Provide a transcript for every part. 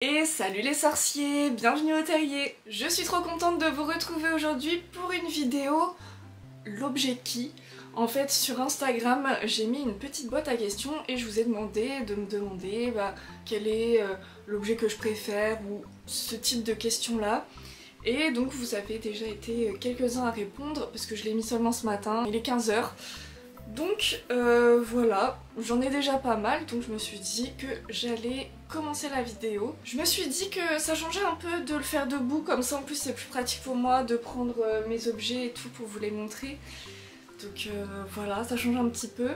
Et salut les sorciers, bienvenue au terrier. Je suis trop contente de vous retrouver aujourd'hui pour une vidéo l'objet qui. En fait sur Instagram j'ai mis une petite boîte à questions et je vous ai demandé de me demander quel est l'objet que je préfère ou ce type de questions là. Et donc vous avez déjà été quelques-uns à répondre parce que je l'ai mis seulement ce matin, il est 15 h. Donc voilà, j'en ai déjà pas mal, donc je me suis dit que j'allais commencer la vidéo. Je me suis dit que ça changeait un peu de le faire debout, comme ça en plus c'est plus pratique pour moi de prendre mes objets et tout pour vous les montrer. Donc voilà, ça change un petit peu.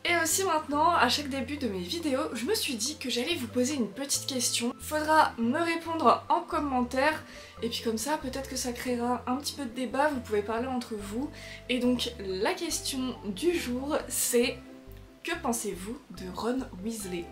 Et aussi maintenant, à chaque début de mes vidéos, je me suis dit que j'allais vous poser une petite question. Faudra me répondre en commentaire et puis comme ça peut-être que ça créera un petit peu de débat, vous pouvez parler entre vous. Et donc la question du jour c'est: que pensez-vous de Ron Weasley?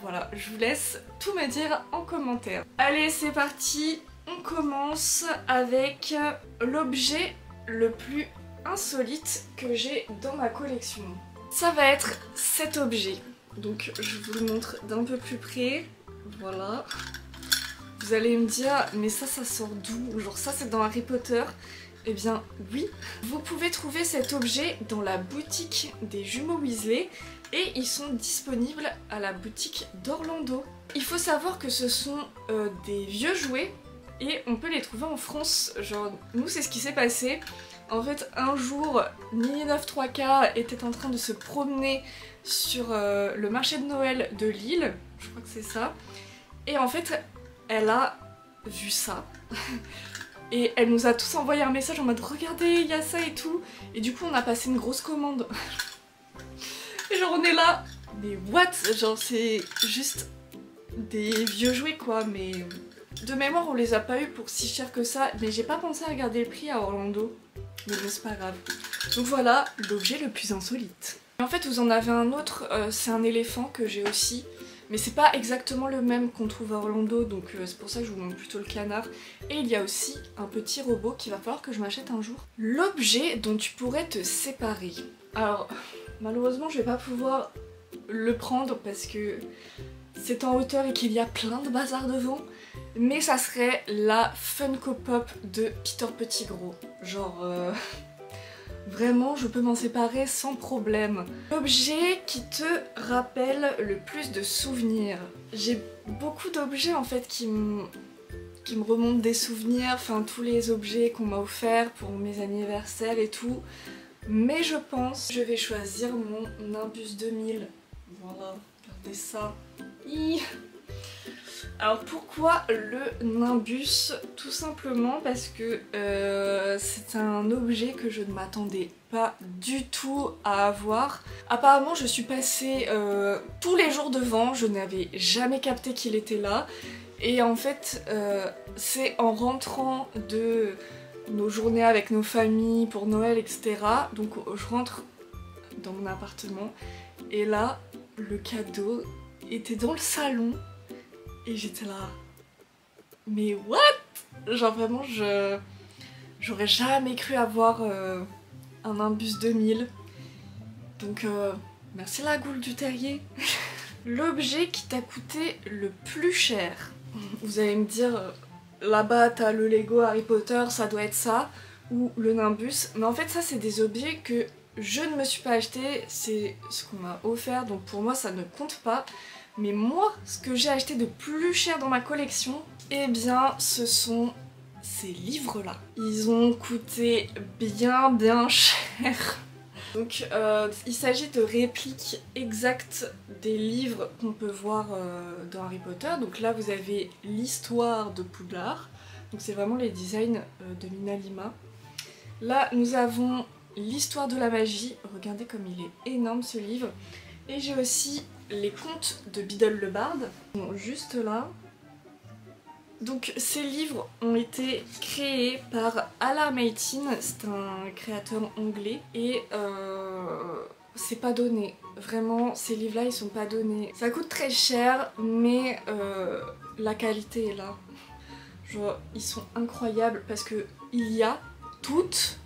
Voilà, je vous laisse tout me dire en commentaire. Allez, c'est parti, on commence avec l'objet le plus insolite que j'ai dans ma collection. Ça va être cet objet. Donc je vous le montre d'un peu plus près. Voilà. Vous allez me dire, mais ça sort d'où? Genre ça c'est dans Harry Potter? Eh bien oui. Vous pouvez trouver cet objet dans la boutique des jumeaux Weasley et ils sont disponibles à la boutique d'Orlando. Il faut savoir que ce sont des vieux jouets et on peut les trouver en France. Genre nous c'est ce qui s'est passé. En fait, un jour, Nini 93K était en train de se promener sur le marché de Noël de Lille, je crois que c'est ça, et en fait, elle a vu ça. Et elle nous a tous envoyé un message en mode regardez, il y a ça et tout, et du coup on a passé une grosse commande. Et genre on est là, mais what? Genre c'est juste des vieux jouets quoi, mais de mémoire on les a pas eu pour si cher que ça, mais j'ai pas pensé à regarder le prix à Orlando. Mais bon, c'est pas grave. Donc voilà l'objet le plus insolite. En fait vous en avez un autre, c'est un éléphant que j'ai aussi. Mais c'est pas exactement le même qu'on trouve à Orlando, donc c'est pour ça que je vous montre plutôt le canard. Et il y a aussi un petit robot qu'il va falloir que je m'achète un jour. L'objet dont tu pourrais te séparer. Alors malheureusement je vais pas pouvoir le prendre parce que c'est en hauteur et qu'il y a plein de bazar devant. Mais ça serait la Funko Pop de Peter Pettigrew. Genre vraiment je peux m'en séparer sans problème. L'objet qui te rappelle le plus de souvenirs. J'ai beaucoup d'objets en fait qui me remontent des souvenirs, enfin tous les objets qu'on m'a offerts pour mes anniversaires et tout. Mais je pense que je vais choisir mon Nimbus 2000. Voilà, regardez ça. Alors pourquoi le Nimbus? Tout simplement parce que c'est un objet que je ne m'attendais pas du tout à avoir. Apparemment je suis passée tous les jours devant, je n'avais jamais capté qu'il était là. Et en fait c'est en rentrant de nos journées avec nos familles pour Noël etc. Donc je rentre dans mon appartement et là le cadeau était dans le salon. Et j'étais là, mais what? Genre vraiment j'aurais jamais cru avoir un Nimbus 2000. Donc merci la goule du terrier. L'objet qui t'a coûté le plus cher. Vous allez me dire, là-bas t'as le Lego Harry Potter, ça doit être ça, ou le Nimbus. Mais en fait ça c'est des objets que je ne me suis pas acheté, c'est ce qu'on m'a offert, donc pour moi ça ne compte pas. Mais moi, ce que j'ai acheté de plus cher dans ma collection, eh bien ce sont ces livres-là. Ils ont coûté bien cher. Donc il s'agit de répliques exactes des livres qu'on peut voir dans Harry Potter. Donc là vous avez l'histoire de Poudlard. Donc c'est vraiment les designs de Mina Lima. Là nous avons l'histoire de la magie. Regardez comme il est énorme ce livre. Et j'ai aussi les contes de Biddle le Barde, juste là. Donc ces livres ont été créés par Alar Maytin, c'est un créateur anglais, et c'est pas donné. Vraiment, ces livres-là, ils sont pas donnés. Ça coûte très cher, mais la qualité est là. Genre, ils sont incroyables parce que il y a toutes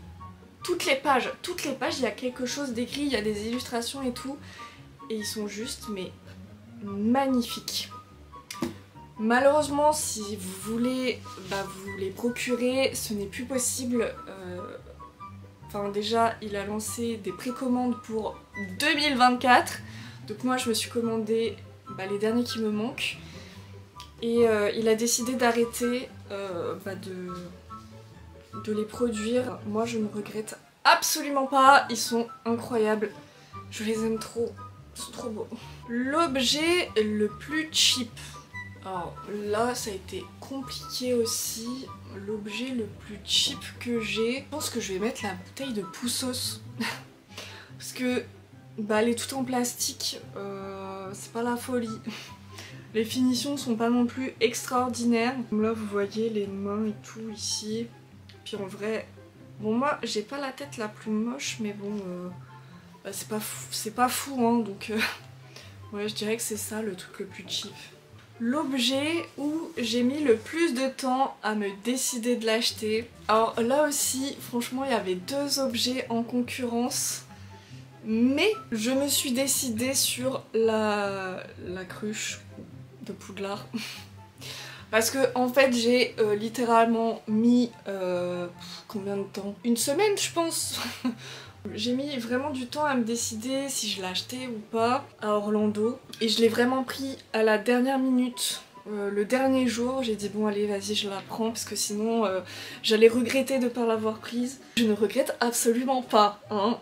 les pages, il y a quelque chose d'écrit, il y a des illustrations et tout. Et ils sont juste mais magnifiques. Malheureusement, si vous voulez vous les procurer, ce n'est plus possible. Enfin déjà, il a lancé des précommandes pour 2024. Donc moi, je me suis commandé les derniers qui me manquent. Et il a décidé d'arrêter de les produire. Moi, je ne regrette absolument pas. Ils sont incroyables. Je les aime trop. Ils sont trop beaux. L'objet le plus cheap. Alors là, ça a été compliqué aussi. L'objet le plus cheap que j'ai, je pense que je vais mettre la bouteille de Poussos. Parce que elle est toute en plastique, c'est pas la folie. Les finitions sont pas non plus extraordinaires. Comme là, vous voyez les mains et tout ici. Puis en vrai, bon moi, j'ai pas la tête la plus moche, mais bon, c'est pas fou, hein, donc ouais, je dirais que c'est ça le truc le plus cheap. L'objet où j'ai mis le plus de temps à me décider de l'acheter. Alors là aussi, franchement, il y avait deux objets en concurrence. Mais je me suis décidée sur la cruche de Poudlard. Parce que en fait, j'ai littéralement mis combien de temps? Une semaine, je pense. J'ai mis vraiment du temps à me décider si je l'achetais ou pas à Orlando. Et je l'ai vraiment pris à la dernière minute. Le dernier jour, j'ai dit bon allez vas-y je la prends parce que sinon j'allais regretter de ne pas l'avoir prise. Je ne regrette absolument pas, hein.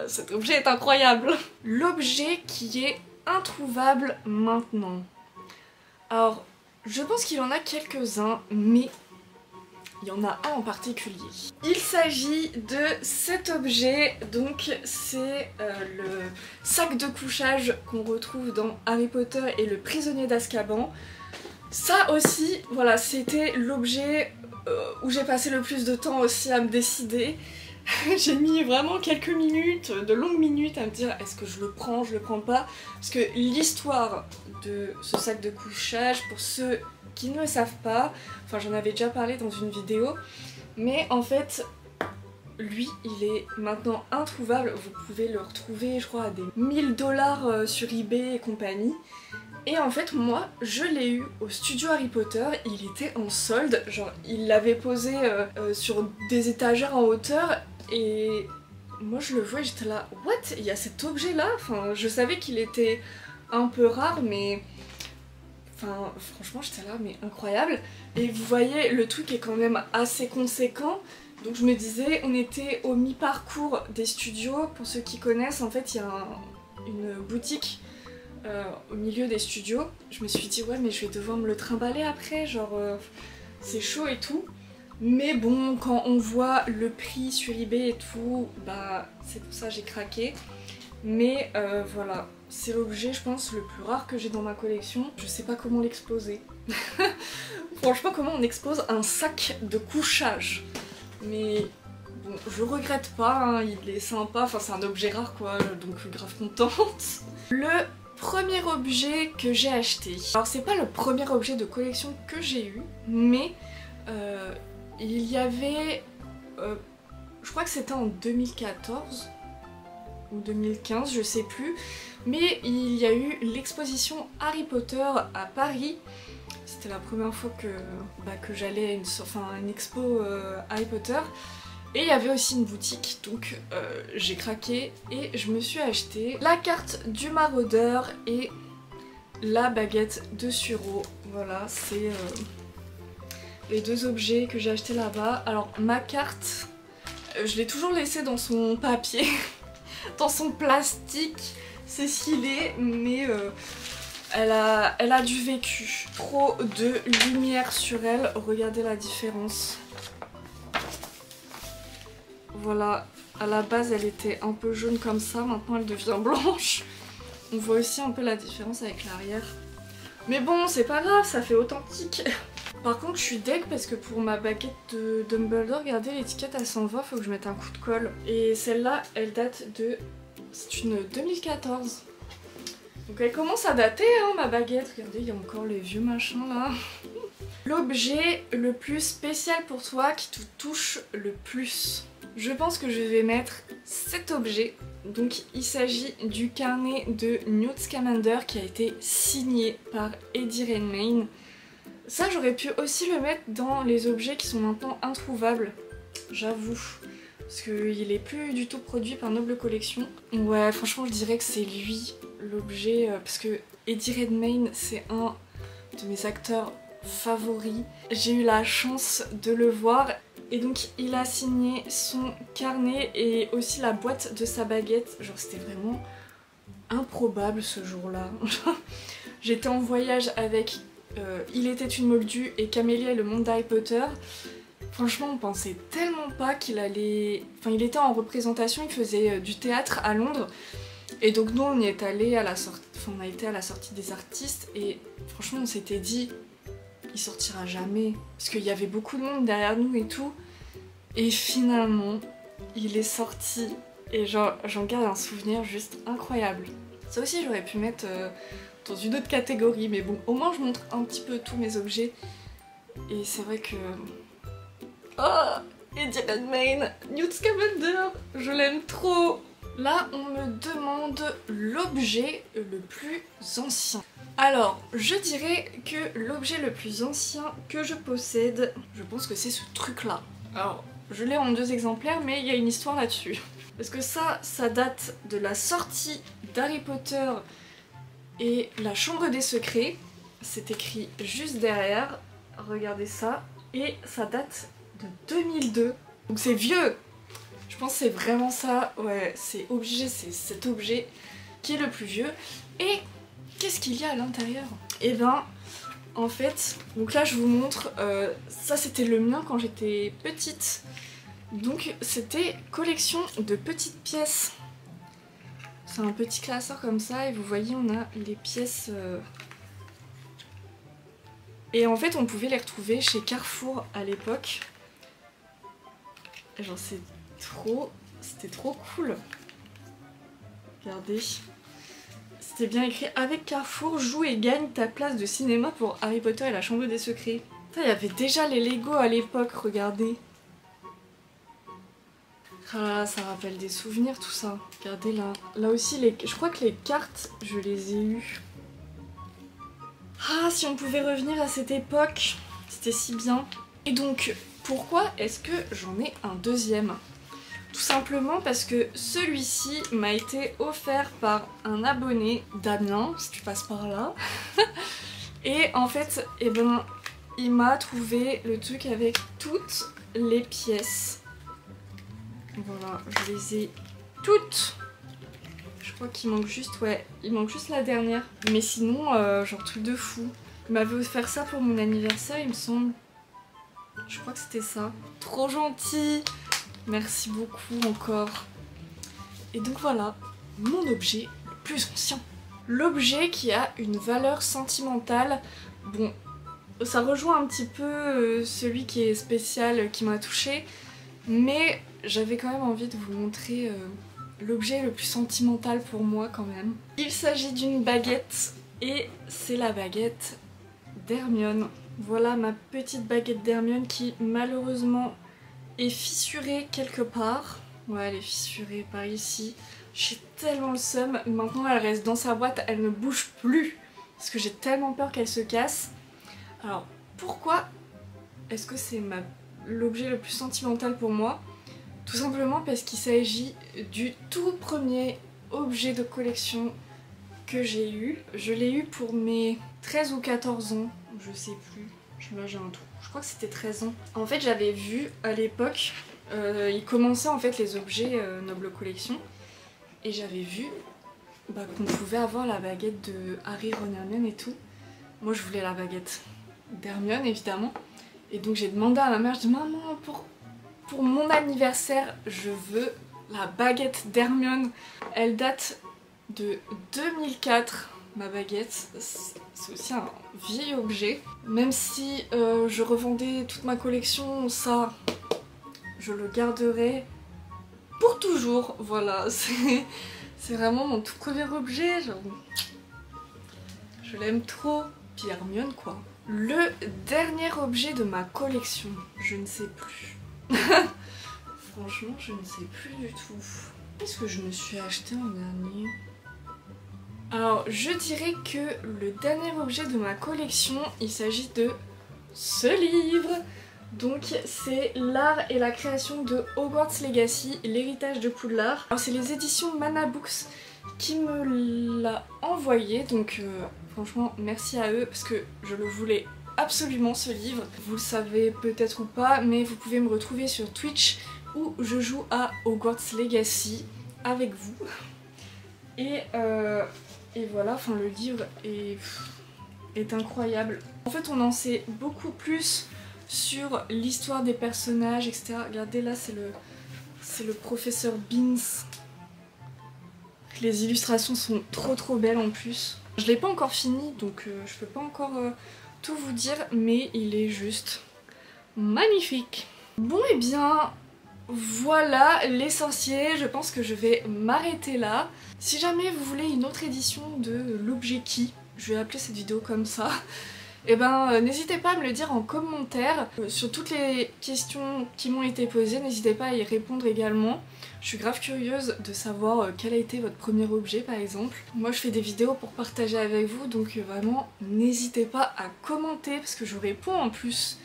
Cet objet est incroyable. L'objet qui est introuvable maintenant. Alors je pense qu'il y en a quelques-uns, mais il y en a un en particulier. Il s'agit de cet objet, donc c'est le sac de couchage qu'on retrouve dans Harry Potter et le prisonnier d'Azkaban. Ça aussi, voilà, c'était l'objet où j'ai passé le plus de temps aussi à me décider. J'ai mis vraiment quelques minutes, de longues minutes à me dire est-ce que je le prends, je le prends pas. Parce que l'histoire de ce sac de couchage, pour ceux qui ne le savent pas, enfin j'en avais déjà parlé dans une vidéo, mais en fait lui il est maintenant introuvable. Vous pouvez le retrouver je crois à des 1000 $ sur eBay et compagnie. Et en fait moi je l'ai eu au studio Harry Potter, il était en solde, genre il l'avait posé sur des étagères en hauteur et moi je le vois et j'étais là what, il y a cet objet là, enfin je savais qu'il était un peu rare mais enfin franchement j'étais là mais incroyable. Et vous voyez le truc est quand même assez conséquent. Donc je me disais, on était au mi-parcours des studios, pour ceux qui connaissent en fait il y a une boutique au milieu des studios. Je me suis dit ouais mais je vais devoir me le trimballer après, genre c'est chaud et tout. Mais bon quand on voit le prix sur eBay et tout, c'est pour ça que j'ai craqué. Mais voilà, c'est l'objet je pense le plus rare que j'ai dans ma collection. Je sais pas comment l'exposer. Franchement comment on expose un sac de couchage. Mais bon, je regrette pas, hein, il est sympa, enfin c'est un objet rare quoi, donc grave contente. Le premier objet que j'ai acheté. Alors c'est pas le premier objet de collection que j'ai eu, mais il y avait, je crois que c'était en 2014 ou 2015, je sais plus, mais il y a eu l'exposition Harry Potter à Paris. C'était la première fois que j'allais à une expo Harry Potter. Et il y avait aussi une boutique, donc j'ai craqué et je me suis acheté la carte du maraudeur et la baguette de Suro. Voilà, c'est les deux objets que j'ai achetés là-bas. Alors ma carte, je l'ai toujours laissée dans son papier, dans son plastique, c'est scellé, mais elle a du vécu. Trop de lumière sur elle, regardez la différence. Voilà, à la base elle était un peu jaune comme ça, maintenant elle devient blanche. On voit aussi un peu la différence avec l'arrière. Mais bon, c'est pas grave, ça fait authentique. Par contre, je suis deg parce que pour ma baguette de Dumbledore, regardez l'étiquette elle s'en va, faut que je mette un coup de colle. Et celle-là, elle date de... c'est une 2014. Donc elle commence à dater hein, ma baguette, regardez il y a encore les vieux machins là. L'objet le plus spécial pour toi qui te touche le plus. Je pense que je vais mettre cet objet. Donc il s'agit du carnet de Newt Scamander qui a été signé par Eddie Redmayne. Ça, j'aurais pu aussi le mettre dans les objets qui sont maintenant introuvables, j'avoue. Parce qu'il est plus du tout produit par Noble Collection. Ouais, franchement, je dirais que c'est lui, l'objet, parce que Eddie Redmayne, c'est un de mes acteurs favoris. J'ai eu la chance de le voir. Et donc il a signé son carnet et aussi la boîte de sa baguette. Genre c'était vraiment improbable ce jour-là. J'étais en voyage avec Il était une Moldue et Camélia et le monde d'Harry Potter. Franchement on pensait tellement pas qu'il allait... Enfin il était en représentation, il faisait du théâtre à Londres. Et donc nous on y est allé à la sortie... Enfin, on a été à la sortie des artistes et franchement on s'était dit... il sortira jamais, parce qu'il y avait beaucoup de monde derrière nous et tout. Et finalement, il est sorti et j'en garde un souvenir juste incroyable. Ça aussi j'aurais pu mettre dans une autre catégorie, mais bon, au moins je montre un petit peu tous mes objets. Et c'est vrai que... Oh, Eddie Redmayne, Newt Scamander, je l'aime trop. Là, on me demande l'objet le plus ancien. Alors, je dirais que l'objet le plus ancien que je possède, je pense que c'est ce truc-là. Alors, je l'ai en 2 exemplaires, mais il y a une histoire là-dessus. Parce que ça date de la sortie d'Harry Potter et la Chambre des Secrets. C'est écrit juste derrière, regardez ça. Et ça date de 2002. Donc c'est vieux. Je pense que c'est vraiment ça, ouais, c'est obligé, c'est cet objet qui est le plus vieux. Et qu'est-ce qu'il y a à l'intérieur? Eh ben, en fait, donc là je vous montre, ça c'était le mien quand j'étais petite. Donc c'était collection de petites pièces. C'est un petit classeur comme ça et vous voyez on a les pièces... Et en fait on pouvait les retrouver chez Carrefour à l'époque. Genre c'était trop cool. Regardez. C'était bien écrit avec Carrefour, joue et gagne ta place de cinéma pour Harry Potter et la Chambre des Secrets. Il y avait déjà les Lego à l'époque, regardez. Ah, ça rappelle des souvenirs tout ça. Regardez là. Là aussi, je crois que les cartes, je les ai eues. Ah, si on pouvait revenir à cette époque, c'était si bien. Et donc, pourquoi est-ce que j'en ai un deuxième? Tout simplement parce que celui-ci m'a été offert par un abonné, Damien, si tu passes par là. Et en fait, eh ben, il m'a trouvé le truc avec toutes les pièces. Voilà, je les ai toutes. Je crois qu'il manque juste, ouais, il manque juste la dernière. Mais sinon, genre truc de fou. Il m'avait offert ça pour mon anniversaire, il me semble. Je crois que c'était ça. Trop gentil! Merci beaucoup encore. Et donc voilà, mon objet le plus ancien. L'objet qui a une valeur sentimentale. Bon, ça rejoint un petit peu celui qui est spécial, qui m'a touchée. Mais j'avais quand même envie de vous montrer l'objet le plus sentimental pour moi quand même. Il s'agit d'une baguette et c'est la baguette d'Hermione. Voilà ma petite baguette d'Hermione qui malheureusement est fissurée quelque part. Ouais, elle est fissurée par ici. J'ai tellement le seum. Maintenant elle reste dans sa boîte, elle ne bouge plus parce que j'ai tellement peur qu'elle se casse. Alors pourquoi est-ce que c'est l'objet le plus sentimental pour moi? Tout simplement parce qu'il s'agit du tout premier objet de collection que j'ai eu. Je l'ai eu pour mes 13 ou 14 ans, je sais plus. Là j'ai un trou. Je crois que c'était 13 ans. En fait j'avais vu à l'époque, ils commençaient en fait les objets Noble Collection. Et j'avais vu qu'on pouvait avoir la baguette de Harry, Ron, Hermione et tout. Moi je voulais la baguette d'Hermione évidemment. Et donc j'ai demandé à ma mère, je dis maman pour mon anniversaire je veux la baguette d'Hermione. Elle date de 2004, ma baguette. C'est aussi un vieil objet. Même si je revendais toute ma collection, ça je le garderai pour toujours. Voilà, c'est vraiment mon tout premier objet. Genre, je l'aime trop. Puis Hermione quoi. Le dernier objet de ma collection, je ne sais plus. Franchement, je ne sais plus du tout. Qu'est-ce que je me suis acheté en dernier? Alors, je dirais que le dernier objet de ma collection, il s'agit de ce livre. Donc c'est l'art et la création de Hogwarts Legacy, l'héritage de Poudlard. Alors c'est les éditions Mana Books qui me l'a envoyé, donc franchement merci à eux parce que je le voulais absolument ce livre. Vous le savez peut-être ou pas, mais vous pouvez me retrouver sur Twitch où je joue à Hogwarts Legacy avec vous. Et voilà, enfin le livre est incroyable. En fait on en sait beaucoup plus sur l'histoire des personnages, etc. Regardez là, c'est le professeur Beans. Les illustrations sont trop belles en plus. Je l'ai pas encore fini, donc je peux pas encore tout vous dire, mais il est juste magnifique. Bon et bien, voilà l'essentiel, je pense que je vais m'arrêter là. Si jamais vous voulez une autre édition de l'objet qui, je vais appeler cette vidéo comme ça, et ben n'hésitez pas à me le dire en commentaire. Sur toutes les questions qui m'ont été posées, n'hésitez pas à y répondre également. Je suis grave curieuse de savoir quel a été votre premier objet par exemple. Moi je fais des vidéos pour partager avec vous, donc vraiment n'hésitez pas à commenter parce que je réponds en plus.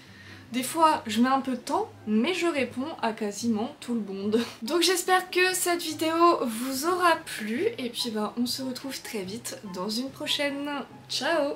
Des fois je mets un peu de temps, mais je réponds à quasiment tout le monde. Donc j'espère que cette vidéo vous aura plu et puis ben on se retrouve très vite dans une prochaine. Ciao!